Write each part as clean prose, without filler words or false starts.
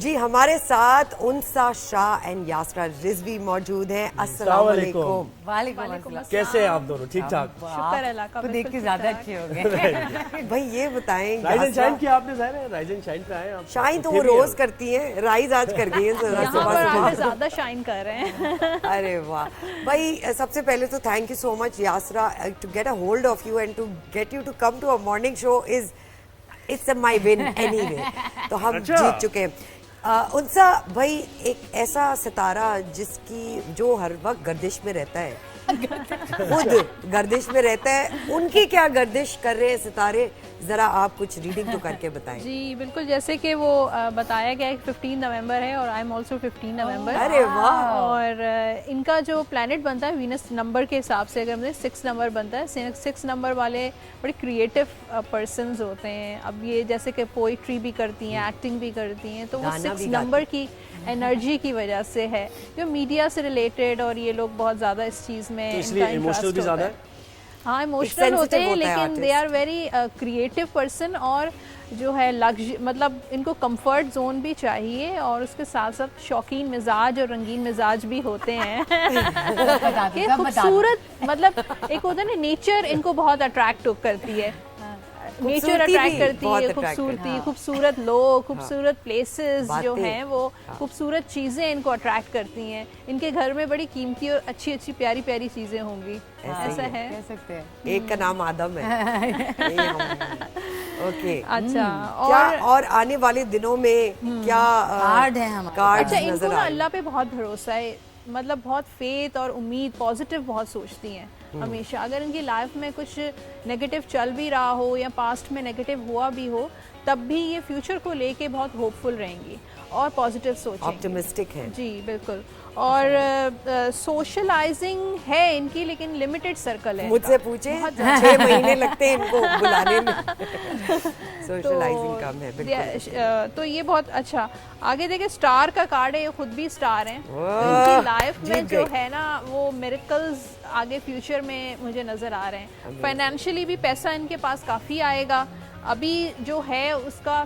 जी हमारे साथ उनसा शाह एंड यासरा रिजवी मौजूद हैं। अस्सलाम वालेकुम। वालेकुम अस्सलाम। कैसे हैं आप दोनों? ठीक ठाक? शुक्र अल्लाह का, देख के ज्यादा अच्छे हो गए। भाई ये बताएं, राइज एंड शाइन किया आपने? ज़ाहिर है राइज एंड शाइन पे आए आप। शाइन तो वो रोज करती हैं, राइज आज कर गई हैं। यहाँ पर आके ज्यादा शाइन कर रहे हैं। अरे वाह भाई, सबसे पहले तो thank you so much Yasra, to get a hold of you and to get you to come to a morning show is it's my win anyway. तो हम जीत चुके हैं। उनसा भाई एक ऐसा सितारा जो हर वक्त गर्दिश में रहता है, खुद गर्दिश में रहता है, उनकी क्या गर्दिश कर रहे हैं सितारे, जरा आप कुछ रीडिंग तो करके बताएं। जी बिल्कुल, जैसे कि वो बताया गया है 15 नवंबर है और आई एम ऑल्सो 15 नवंबर। अरे वाह। और इनका जो प्लैनेट बनता है वीनस नंबर के हिसाब से, अगर मतलब 6 नंबर बनता है, 6 नंबर वाले बड़े क्रिएटिव पर्सन्स होते हैं। अब ये जैसे कि पोइट्री भी करती हैं, एक्टिंग भी करती हैं, तो वो 6 नंबर की एनर्जी की वजह से है, जो मीडिया से रिलेटेड, और ये लोग बहुत ज़्यादा इस चीज़ में इसलिए इमोशनल भी ज़्यादा है। हाँ इमोशनल होते हैं, लेकिन they are very creative person. और जो है मतलब इनको कंफर्ट जोन भी चाहिए, और उसके साथ साथ शौकीन मिजाज और रंगीन मिजाज भी होते हैं। कि खूबसूरत, मतलब एक होता है ना, नेचर इनको बहुत अट्रैक्ट करती है, नेचर अट्रैक्ट करती है, खूबसूरती, खूबसूरत लोग, खूबसूरत प्लेसेस जो हैं वो, खूबसूरत चीज़ें इनको अट्रैक्ट करती हैं। इनके घर में बड़ी कीमती और अच्छी अच्छी प्यारी प्यारी चीज़ें होंगी, ऐसा है, कह सकते हैं। एक का नाम आदम है। ओके, अच्छा। और आने वाले दिनों में क्या कार्ड है हमारे? अच्छा, इनको ना अल्लाह पे बहुत भरोसा है, मतलब बहुत फेथ और उम्मीद, पॉजिटिव बहुत सोचती हैं हमेशा। अगर इनकी लाइफ में कुछ नेगेटिव चल भी रहा हो या पास्ट में नेगेटिव हुआ भी हो, तब भी ये फ्यूचर को लेके बहुत होपफुल रहेंगी और पॉजिटिव सोचेंगी, ऑप्टिमिस्टिक है। जी बिल्कुल। और सोशलाइजिंग है इनकी, लेकिन लिमिटेड सर्कल है। मुझसे पूछे 6 महीने लगते हैं इनको बुलाने में। सोशलाइजिंग कम है बिल्कुल। तो ये बहुत अच्छा। आगे देखिए, स्टार का कार्ड है, ये खुद भी स्टार हैं। इनकी लाइफ में जो है ना, वो मिरेकल्स आगे फ्यूचर में मुझे नजर आ रहे हैं। फाइनेंशियली भी पैसा इनके पास काफ़ी आएगा। अभी जो है उसका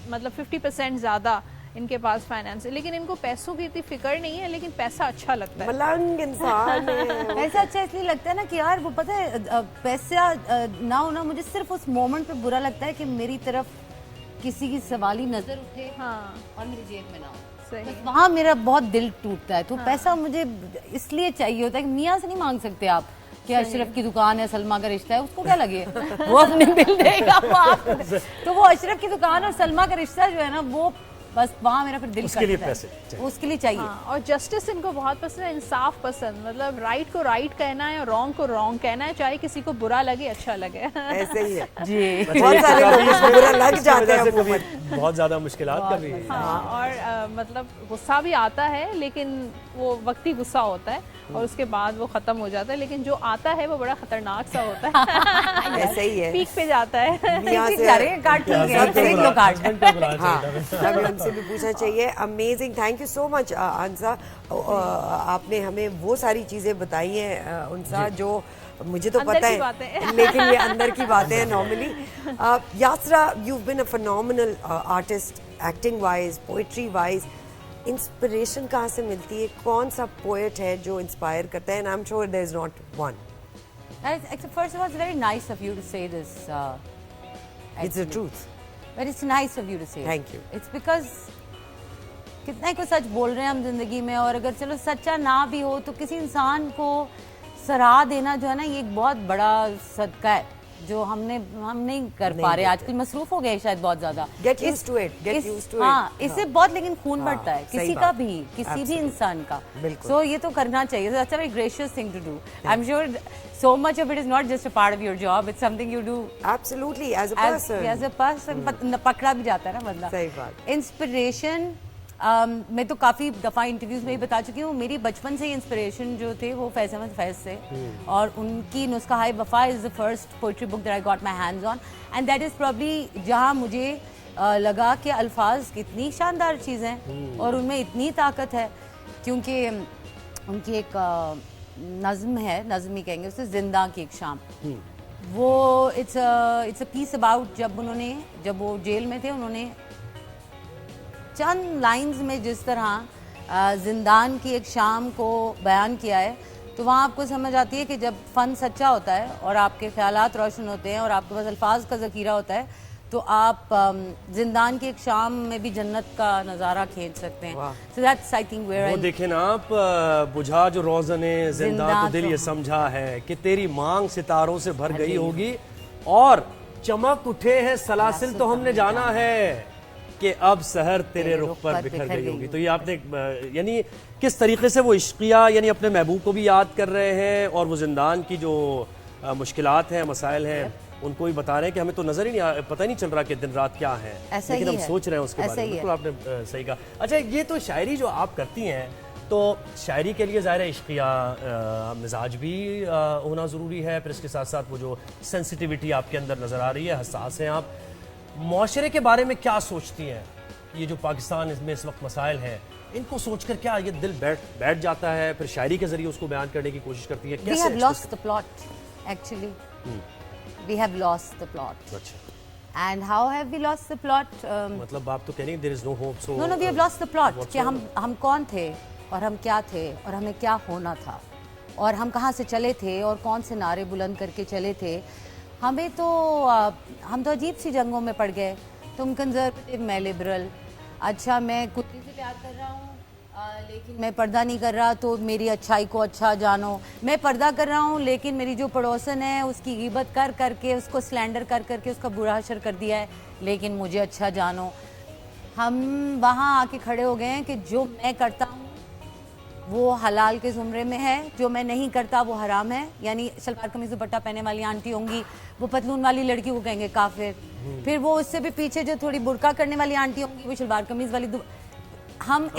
मतलब 50% ज़्यादा इनके पास फाइनेंस है, लेकिन इनको पैसों की इतनी फिक्र नहीं है, लेकिन पैसा अच्छा लगता है। मलंग इंसान है। पैसा अच्छा इसलिए लगता है ना कि यार वो पता है, पैसा ना होना मुझे सिर्फ उस मोमेंट पे बुरा लगता है कि मेरी तरफ किसी की सवाली नजर उठे, हाँ, और मेरी जेब में ना हो, तो वहाँ मेरा बहुत दिल टूटता है। तो पैसा मुझे इसलिए चाहिए होता है कि मियाँ से नहीं मांग सकते आप कि अशरफ की दुकान है, सलमा का रिश्ता है, उसको क्या लगे, वो अपने बिल देगा, तो वो अशरफ की दुकान और सलमा का रिश्ता जो है ना, वो बस वहाँ मेरा फिर दिल उसके लिए पैसे उसके लिए चाहिए। हाँ, और जस्टिस इनको बहुत पसंद है, इंसाफ पसंद, मतलब राइट को राइट कहना है और रॉन्ग को रॉन्ग कहना है, चाहे किसी को बुरा लगे बहुत लगे। ऐसे ही है जी। बहुत सारे लोगों को बुरा लग जाते हैं, कभी बहुत ज्यादा मुश्किलात कर रही है। हाँ, और मतलब गुस्सा भी आता है, लेकिन वो वक्ती गुस्सा होता है और उसके बाद वो खत्म हो जाता है, लेकिन जो आता है वो बड़ा खतरनाक सा होता है। ऐसे ही है, पीक पे जाता है। से भी पूछना चाहिए। Amazing, thank you so much Ansa, आपने हमें वो सारी चीज़ें बताई हैं उनसा जो मुझे तो पता है, लेकिन ये अंदर की बातें हैं normally. Yasra, you been a phenomenal artist, acting wise, poetry wise. Inspiration कहाँ से मिलती है? कौन सा पोएट है जो इंस्पायर करता है? And I am sure there is not one. First of all, it's very nice of you to say this. It's the truth. But it's nice of you to say. Thank you. It's because कितना ही को सच बोल रहे हैं हम जिंदगी में, और अगर चलो सच्चा ना भी हो तो किसी इंसान को सराह देना जो है ना, ये एक बहुत बड़ा सदका है जो हम नहीं कर पा रहे आजकल। मसरूफ हो गए शायद बहुत ज्यादा। Get used to it. Get used to it. हाँ, इससे बहुत लेकिन खून बढ़ता है किसी का भी, किसी भी इंसान का। So ये तो करना चाहिए। That's a very gracious thing to do. I'm sure so much of it is not just a part of your job. It's something you do. Absolutely, as a person. As a person, पकड़ा भी जाता है ना बंदा। सही बात। Inspiration, मैं तो काफ़ी दफ़ा इंटरव्यूज़ में ही बता चुकी हूँ, मेरी बचपन से ही इंस्पिरेशन जो थे वो फैज़ अहमद फैज़ से, और उनकी Nuskha Haye Wafa is the first poetry book that I got my hands on, and that is probably जहाँ मुझे लगा कि अल्फाज कितनी शानदार चीज़ हैं और उनमें इतनी ताकत है, क्योंकि उनकी एक नज़्म है, नज़्म ही कहेंगे उसे, जिंदा की एक शाम, वो इट्स अ पीस अबाउट जब वो जेल में थे, उन्होंने चंद लाइंस में जिस तरह जिंदान की एक शाम को बयान किया है, तो वहाँ आपको समझ आती है कि जब फ़न सच्चा होता है और आपके ख्यालात रोशन होते हैं और आपके पास अल्फाज का ज़ख़ीरा होता है, तो आप जिंदान की एक शाम में भी जन्नत का नज़ारा खींच सकते हैं. So that's I think where वो देखें ना आप, बुझा जो रोज़ने जिंदा तो दिल ये समझा है कि तेरी मांग सितारों से भर गई होगी और चमक उठे हैं सलासिल तो हमने जाना है कि अब सहर तेरे रुख पर बिखर गई होगी. तो ये आपने यानी किस तरीके से वो इश्किया यानी अपने महबूब को भी याद कर रहे हैं और वो जिंदान की जो मुश्किलात हैं, मसाइल हैं, उनको भी बता रहे हैं कि हमें तो नजर ही नहीं, पता ही नहीं चल रहा कि दिन रात क्या है, लेकिन हम सोच रहे हैं उसके बारे में. बिल्कुल आपने सही कहा. अच्छा, ये तो शायरी जो आप करती हैं, तो शायरी के लिए ज़ाहिर है इश्किया मिजाज भी होना ज़रूरी है, फिर इसके साथ साथ वो जो सेंसिटिविटी आपके अंदर नज़र आ रही है, हसास हैं आप. माशरे के बारे में क्या सोचती हैं? ये जो पाकिस्तान इसमें इस वक्त मसाइल हैं, इनको सोचकर क्या ये दिल बैठ जाता है, फिर शायरी के जरिए उसको बयान करने की कोशिश करती है? We have lost the plot, actually. We have lost the plot. अच्छा. And how have we lost the plot? मतलब आप तो कह रही हैं there is no hope. So No, we have lost the plot. कि हम कौन थे और हम क्या थे और हमें क्या होना था और हम कहाँ से चले थे और कौन से नारे बुलंद करके चले थे. हमें तो हम तो अजीब सी जंगों में पड़ गए. तुम कंजर्वेटिव, मैं लिबरल. अच्छा, मैं कुत्ते से प्यार कर रहा हूँ लेकिन मैं पर्दा नहीं कर रहा, तो मेरी अच्छाई को अच्छा जानो. मैं पर्दा कर रहा हूँ लेकिन मेरी जो पड़ोसन है उसकी गिबत कर करके, उसको स्लैंडर कर करके उसका बुरा हशर कर दिया है, लेकिन मुझे अच्छा जानो. हम वहाँ आके खड़े हो गए हैं कि जो मैं करता हूँ वो हलाल के ज़ुमरे में है, जो मैं नहीं करता वो हराम है. यानी सलवार कमीज दुपट्टा पहने वाली आंटी होंगी, वो पतलून वाली लड़की को कहेंगे काफिर. फिर वो उससे भी पीछे जो थोड़ी बुर्का करने वाली आंटी होंगी, वो सलवार कमीज वाली. हम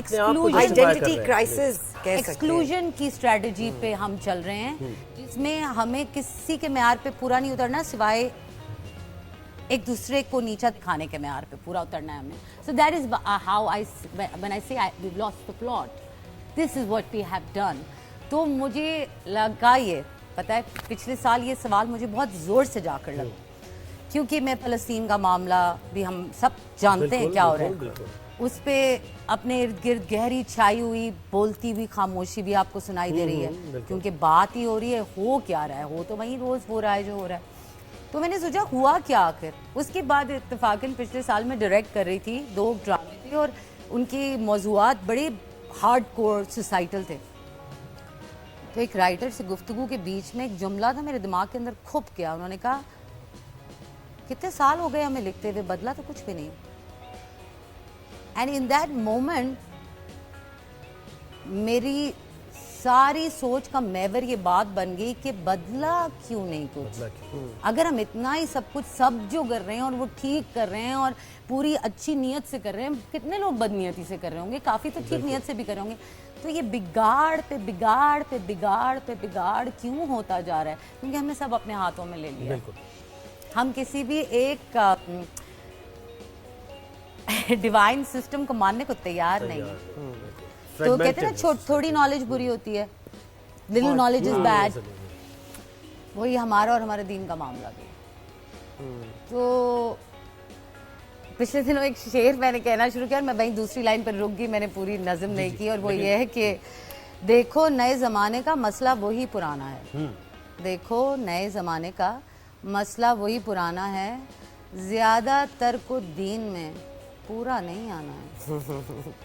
आइडेंटिटी क्राइसिस एक्सक्लूजन की स्ट्रेटजी पे हम चल रहे हैं, जिसमें हमें किसी के म्यार पे पूरा नहीं उतरना, सिवाय एक दूसरे को नीचा दिखाने के म्यार पे पूरा उतरना है हमें. So that is how I when I say we lost the plot, this is what we have done. तो मुझे लगा, ये पता है, पिछले साल ये सवाल मुझे बहुत जोर से जाकर लगा, क्योंकि मैं फ़लस्तीन का मामला भी हम सब जानते हैं क्या हो रहा है. उस पे अपने इर्द गिर्द गहरी छाई हुई बोलती हुई खामोशी भी आपको सुनाई दे रही है, क्योंकि बात ही हो रही है. हो क्या रहा है? हो तो वहीं रोज़ हो रहा है जो हो रहा है. तो मैंने सोचा हुआ क्या आखिर. उसके बाद इत्तेफाकन पिछले साल मैं डायरेक्ट कर रही थी 2 ड्रामे थे और उनके मौज़ूआत बड़े हार्ड कोर सोसाइटल थे. तो एक राइटर से गुफ्तगू के बीच में एक जुमला था मेरे दिमाग के अंदर खुब गया. उन्होंने कहा, कितने साल हो गए हमें लिखते हुए, बदला तो कुछ भी नहीं. एंड इन दैट मोमेंट मेरी सारी सोच का महवर ये बात बन गई कि बदला क्यों नहीं कुछ. अगर हम इतना ही सब कुछ सब जो कर रहे हैं और वो ठीक कर रहे हैं और पूरी अच्छी नीयत से कर रहे हैं, कितने लोग बदनीयती से कर रहे होंगे, काफ़ी तो ठीक नीयत से भी कर रहे होंगे. तो ये बिगाड़ पे बिगाड़ पे बिगाड़ पे बिगाड़ क्यों होता जा रहा है? क्योंकि हमने सब अपने हाथों में ले लिया. हम किसी भी एक डिवाइन सिस्टम को मानने को तैयार नहीं है. तो कहते हैं ना, थोड़ी नॉलेज बुरी होती है, लिटिल नॉलेज इज बैड. वही हमारा और हमारे दीन का मामला भी. तो पिछले दिनों एक शेर मैंने कहना शुरू किया और मैं वहीं दूसरी लाइन पर रुक गई, मैंने पूरी नज़म नहीं की. और वो ये है कि देखो नए ज़माने का मसला वही पुराना है. देखो नए ज़माने का मसला वही पुराना है, ज़्यादातर को दीन में पूरा नहीं आना है.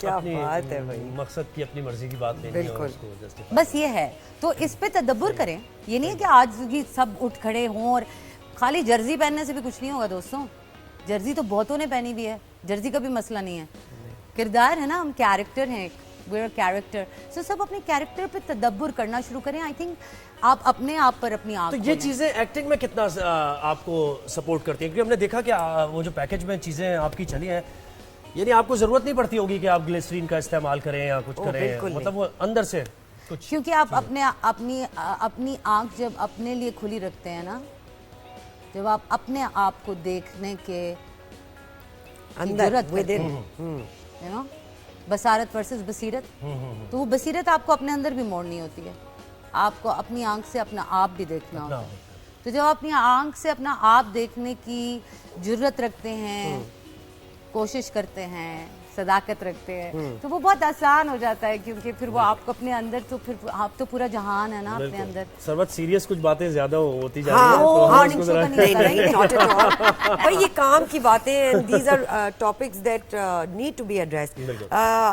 क्या बात है भाई. मकसद की अपनी मर्जी की बात नहीं है, बस ये है. तो इस पे तदब्बुर करें. ये नहीं है कि आज ही सब उठ खड़े हों और खाली जर्जी पहनने से भी कुछ नहीं होगा दोस्तों. जर्जी तो बहुतों ने पहनी भी है, जर्जी का भी मसला नहीं है. किरदार है ना, हम कैरेक्टर हैं, we're a character. So सब अपने कैरेक्टर पे तदब्बुर करना शुरू करें. आई थिंक आप अपने आप पर अपनी आँख. तो ये चीज़ें एक्टिंग में कितना आपको सपोर्ट करती हैं? क्योंकि हमने देखा कि वो जो पैकेज में चीज़ें आपकी चली हैं, यानी आपको ज़रूरत नहीं पड़ती होगी कि आप ग्लिसरीन का इस्तेमाल करें या कुछ करें, मतलब वो अंदर से कुछ. क्योंकि आप अपनी आँख जब अपने लिए खुली रखते हैं ना, जब आप अपने आप को देखने के अंदर यू नो, बसारत वर्सेस बसीरत, तो वो बसीरत आपको अपने अंदर भी मोड़नी होती है. आपको अपनी आंख से अपना आप भी देखना होता है. तो जब आप अपनी आंख से अपना आप देखने की जुर्रत रखते हैं, कोशिश करते हैं, सदाकत रखते हैं, तो वो बहुत आसान हो जाता है, क्योंकि फिर वो आपको अपने अंदर, तो फिर आप तो पूरा जहान है ना अपने अंदर। सर्वत सीरियस कुछ बातें ज्यादा होती जा हाँ, रही हैं, वो तो हम मॉर्निंग उसको शो जरा- का नहीं कर रही। not at all. पर ये काम की बातें हैं, these are topics that need to be addressed.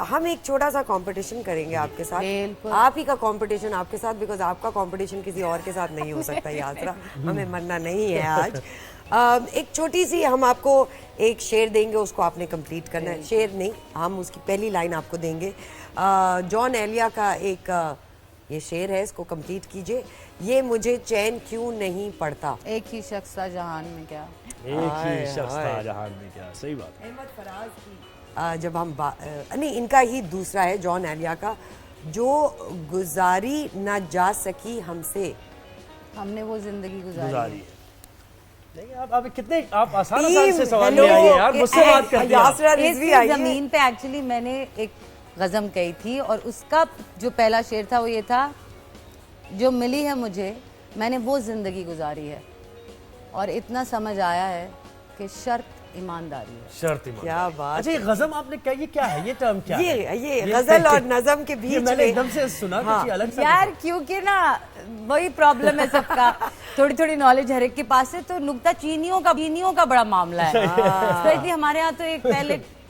हम एक छोटा सा कंपटीशन करेंगे आपके साथ, बिल्कुल। आप ही का कंपटीशन आपके साथ, बिकॉज आपका कंपटीशन किसी और के साथ नहीं हो सकता यात्रा, हमें मरना नहीं है आज। एक छोटी सी हम आपको एक शेर देंगे, उसको आपने कंप्लीट करना है। शेर नहीं, हम उसकी पहली लाइन आपको देंगे। जॉन एलिया का एक ये शेर है, इसको कंप्लीट कीजिए। ये मुझे चैन क्यों नहीं पड़ता। एक ही शख्स था जहान में क्या। एक ही शख्स था जहान में क्या, सही बात है। अहमद फराज की जब हम नहीं, इनका ही दूसरा है जॉन एलिया का, जो गुजारी ना जा सकी हमसे, हमने वो जिंदगी गुजारी गुजारी। है। नहीं, आप कितने आप आसान से सवाल में आई है यार, मुझसे बात करती हैं आप। यासरा रिजवी इस आई है। जमीन पे एक्चुअली मैंने एक गजम कही थी, और उसका जो पहला शेर था वो ये था, जो मिली है मुझे मैंने वो जिंदगी गुजारी है, और इतना समझ आया है कि शर्त ईमानदारी है। शर्त ईमान। क्या बात। अच्छा, ये गजम आपने क्या, ये क्या है, ये टर्म क्या है? ये गजल और नज़म के ये बीच मैंने में एकदम से सुना कुछ ये अलग सा यार क्योंकि ना वही प्रॉब्लम है सबका, थोड़ी थोड़ी नॉलेज हर एक के पास है, तो नुक्ता चीनियों का बड़ा मामला है। स्पेशली हमारे यहाँ तो एक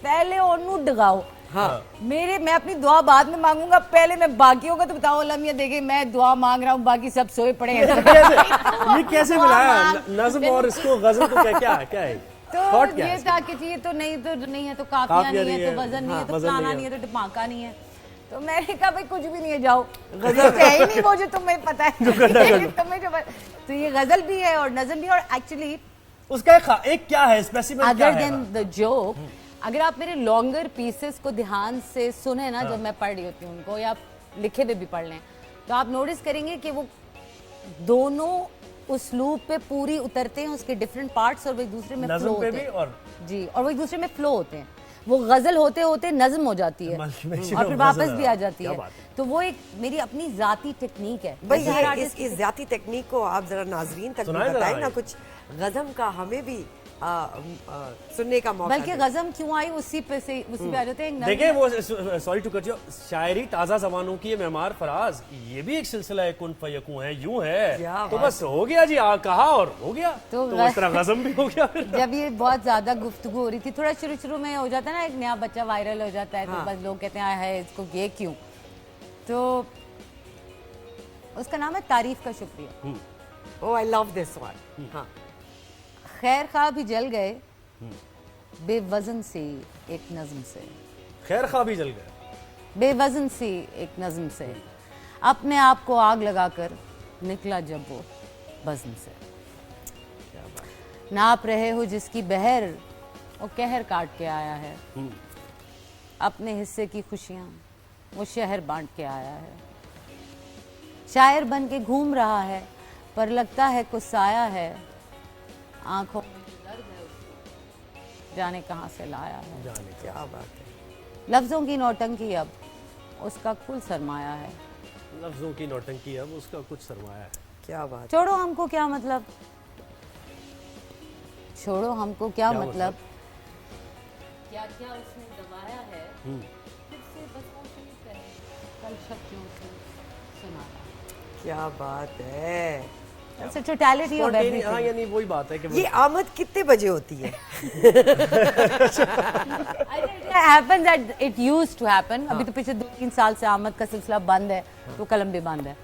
पहले ओनू डगाओ। हाँ। मैं अपनी दुआ बाद में मांगूंगा, पहले मैं बाकियों का तो बताओ। अल्लाह देखे मैं दुआ मांग रहा हूँ, बाकी सब सोए पड़े हैं। ये कैसे मिलाया नज़म और इसको गजल को, क्या क्या है? तो Thought क्या ये है था कि ये तो नहीं तो काफिया काफिया नहीं है, नहीं तो है, वजन नहीं है, तो वजन फलाना नहीं नहीं है। है, तो ढमाका नहीं है। तो मैंने कहा भाई कुछ भी नहीं है, जाओ गजल है ही नहीं वो जो तुम्हें पता है। तुम्हें जो तो ये गजल भी है और नज़म भी, और एक्चुअली उसका एक क्या है स्पेसिफिक, क्या अदर है? देन द जोक, अगर आप मेरे लॉन्गर पीसेस को ध्यान से सुने ना, जब मैं पढ़ रही होती हूँ उनको, या लिखे हुए भी पढ़ लें, तो आप नोटिस करेंगे कि वो दोनों उसलूब पे पूरी उतरते हैं, उसके डिफरेंट पार्ट्स, और वो एक दूसरे में फ्लो नज़म पे होते भी हैं। और जी, और वो एक दूसरे में फ्लो होते हैं। वो गजल होते होते नज़म हो जाती है, Multiplication और फिर of वापस गजल, भी आ जाती क्या है। बात है। तो वो एक मेरी अपनी जाती टेक्निक है। भाई जैसे हर ये artist इस जाती टेक्निक को आप जरा नाजरीन तक भी सुनाए जरा बताएं ना, ये। कुछ गजम का हमें भी सुनने का मौका बल्कि दें। गजम क्यों आई उसी पे आ जाते हैं। एक नज़म- देखिए वो, सॉरी टू कट यू, शायरी ताजा जमानों की, ये मेमार फराज, ये भी एक सिलसिला है, कुन फयकूं है, यूं है, क्या तो बात बस हो गया जी, कहा और हो गया, तो तो इस तरह गजम भी हो गया फिर। जब ये बहुत ज्यादा गुफ्तगू हो रही थी, थोड़ा शुरू में हो जाता है ना, एक नया बच्चा वायरल हो जाता है, तो बस लोग कहते हैं है इसको ये क्यों, तो उसका नाम है तारीफ का शुक्रिया। ओह आई लव दिस वन। हाँ, खैर खा भी जल गए बेवजन सी एक नज्म से, खैर खा भी जल गया, बेवजन सी एक नज्म से, अपने आप को आग लगाकर निकला जब वो बज़्म से। नाप रहे हो जिसकी बहर, वो कहर काट के आया है, अपने हिस्से की खुशियां वो शहर बांट के आया है। शायर बन के घूम रहा है, पर लगता है कुछ साया है, आंखों में दर्द है उसको, जाने कहाँ से लाया है। जाने क्या बात है। लफ्जों की नौटंकी अब उसका कुल सरमाया है। लफ्जों की नौटंकी, अब उसका कुछ सरमाया है। क्या बात। छोड़ो हमको क्या मतलब, छोड़ो हमको क्या क्या मतलब, क्या क्या उसने दबाया है, फिर से बस वो शुरू करे, कल शब्दों से सुनाया। क्या बात है। It's a totality of everything. हाँ, यानी वही बात है कि ये आमद कितने बजे होती है? It happens that it used to happen. अभी तो पिछले 2-3 साल से आमद का सिलसिला बंद है, तो कलम भी बंद है।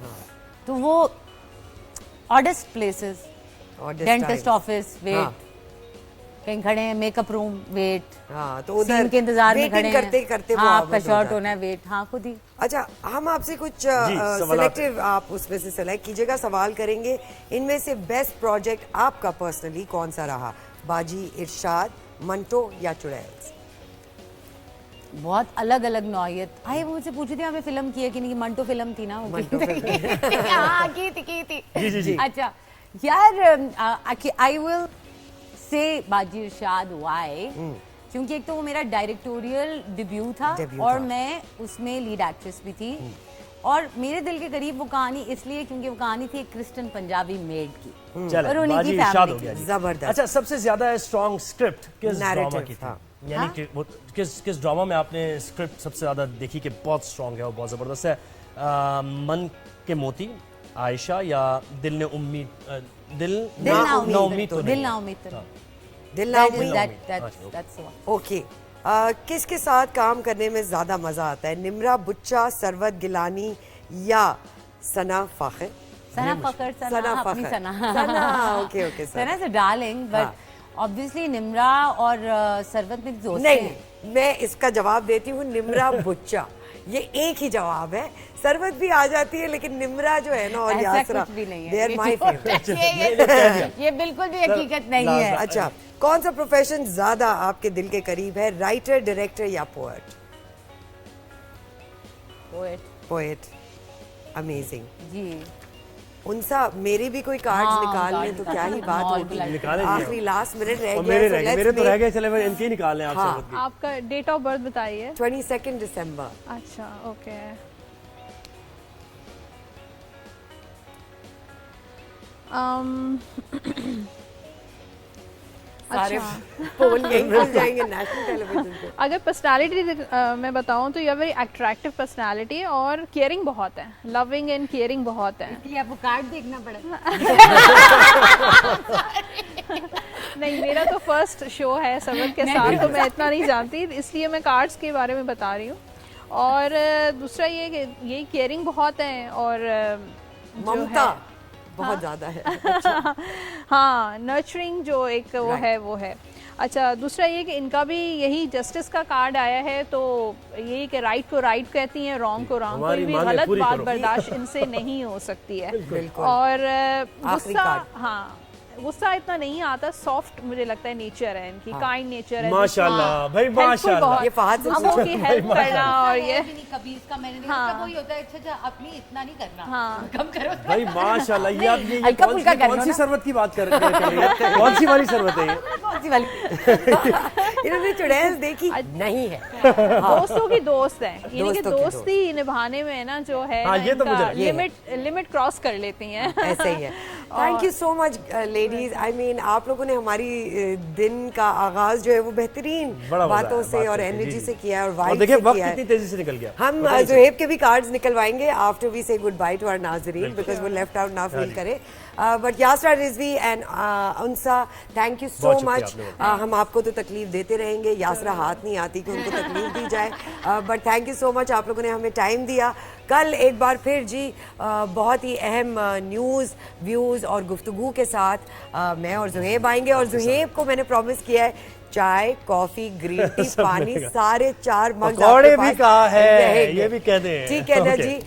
तो वो oddest places, Oddest dentist time. Office wait, कहीं खड़े हैं मेकअप रूम वेट, हाँ, तो उधर सीन के इंतजार में waiting खड़े करते हैं, करते वो हाँ आमद आपका हो शॉर्ट जाती होना है वेट, हाँ खुद ही। अच्छा, हम आपसे कुछ सवालात सिलेक्टिव आप उसमें से सेलेक्ट कीजिएगा, सवाल करेंगे। इनमें से बेस्ट प्रोजेक्ट आपका पर्सनली कौन सा रहा? बाजी, इरशाद, मंटो या चुड़ैल्स? बहुत अलग अलग नौयत। आई वो मुझसे पूछी थी हमें फिल्म की है कि नहीं, मंटो फिल्म थी ना वो। मंटो हाँ की थी। जी जी जी। अच्छा यार, आई विल से बाजी इरशाद वाई, क्योंकि एक तो वो मेरा डायरेक्टोरियल डिब्यू था, Debut और था। मैं उसमें लीड एक्ट्रेस भी थी, और मेरे दिल के करीब वो कहानी इसलिए क्योंकि वो कहानी थी एक क्रिश्चियन पंजाबी मेड की, चले, और उन्हीं बाजी की इरशाद हो फैमिली गया की। जी। जबरदस्त। अच्छा, सबसे ज्यादा स्ट्रॉन्ग स्क्रिप्ट किस ड्रामा Narrative की थी? था। यानी कि वो किस ड्रामा में आपने स्क्रिप्ट सबसे ज्यादा देखी कि बहुत स्ट्रांग है और बहुत जबरदस्त है? मन के मोती, आयशा, या दिल ने उम्मीद दिल ना उम्मीद तो दिल नहीं ना है। उम्मीद तो नहीं। दिल ना That is- उम्मीद। that's the one. ओके, किसके साथ काम करने में ज्यादा मजा आता है? निम्रा बुच्चा, सरवत गिलानी या सना फाखर? सना फकर, सना अपनी Fakhar. Sana. Sana, okay okay Sana is a darling, but obviously Nimra और सरवत मेरी दोस्त नहीं हैं। नहीं, मैं इसका जवाब देती हूँ निम्रा बुच्चा। ये एक ही जवाब है। सरवत भी आ जाती है, लेकिन निम्रा जो है ना और ऐसा यासरा, कुछ भी नहीं है। दे आर ये माय जो- फेवरेट। ये बिल्कुल भी हकीकत नहीं है। अच्छा, कौन सा प्रोफेशन ज्यादा आपके दिल के करीब है? राइटर, डायरेक्टर या पोएट? Poet, poet, amazing. जी उनसा मेरी भी कोई कार्ड्स हाँ, निकाल लें कार्ड तो निकाल क्या ही लें, बात मॉल होगी। बुला निकालें जी। आखिरी लास्ट मिनट रह और गया मेरे है, so रह गए, let's मेरे तो make रह गए, चले इनके ही निकाल लें आप हाँ। सबकी। आपका डेट ऑफ बर्थ बताइए। 22 दिसंबर। अच्छा, ओके। सारे अच्छा, पोल यहीं खुल जाएंगे नेशनल टेलीविजन पे। अगर पर्सनालिटी मैं बताऊं तो यू वेरी अट्रैक्टिव पर्सनालिटी और केयरिंग बहुत है, लविंग एंड केयरिंग बहुत है। इसलिए आपको कार्ड देखना पड़ेगा। नहीं, मेरा तो फर्स्ट शो है सरवत के साथ, तो मैं इतना नहीं जानती, इसलिए मैं कार्ड्स के बारे में बता रही हूँ। और दूसरा ये कि यही केयरिंग बहुत है और जो ममता है बहुत ज्यादा है। हाँ, नर्चरिंग जो एक वो है। अच्छा, दूसरा ये कि इनका भी यही जस्टिस का कार्ड आया है, तो यही कि राइट को राइट कहती हैं, रॉन्ग को रॉन्ग। हमारी कोई भी मांगें गलत पूरी बात करो। बर्दाश्त इनसे नहीं हो सकती है। बिल्कुल। और आखिरी गुस्सा, कार्ड। हाँ, गुस्सा इतना नहीं आता, सॉफ्ट मुझे लगता है नेचर है इनकी, काइंड नेचर है। माशाल्लाह भाई, माशाल्लाह। ये फहद से लोगों की हेल्प करना और ये भी नहीं कभी इसका मैंने नहीं हाँ। कहा, वही होता है अच्छा अपनी इतना नहीं करना, हाँ। कम करो। भाई माशाल्लाह, ये आप ये हल्का फुल्का कर लो कौन सी ना। सरबत की बात कर रही है? कौन सी वाली सरबत है ये? कौन सी वाली? इन्होंने चुड़ैल देखी नहीं है। दोस्तों की दोस्त है, यानी कि दोस्तों की दोस्ती निभाने में ना जो है हाँ, ना, ये तो मुझे इनका लगता है। लिमिट क्रॉस कर लेती हैं। ऐसे ही है। Thank you so much ladies. I mean आप लोगों ने हमारी दिन का आगाज जो है वो बेहतरीन बड़ा मजा बातों आया से बात और करके, एनर्जी जी, से जी। किया है और और वाइब देखिए से वक्त किया है। कितनी तेजी से निकल गया। हम पता ही नहीं जुहेब के भी कार्ड्स निकलवाएंगे after we say good bye to our नाजरीन, बिकॉज वो लेफ्ट आउट ना फील करे। But Yasra Rizvi and Unsa, thank you so बहुत शुक्रिया मच। आप लोगों हम आपको तो तकलीफ देते रहेंगे, यासरा हाथ नहीं आती कि उनको तकलीफ दी जाए। But thank you so much, आप लोगों ने हमें टाइम दिया। कल एक बार फिर जी बहुत ही अहम न्यूज़, व्यूज़ और गुफ्तगू के साथ मैं और जुहेब आएंगे। और जुहेब को मैंने प्रॉमिस किया है चाय, कॉफी, ग्रीन टी, सब पानी, मिलेगा। सारे 4 मग पकौड़े आपके भी पास कहा है, रहेंगे। ये भी कह दें। ठीक है ना Okay. जी।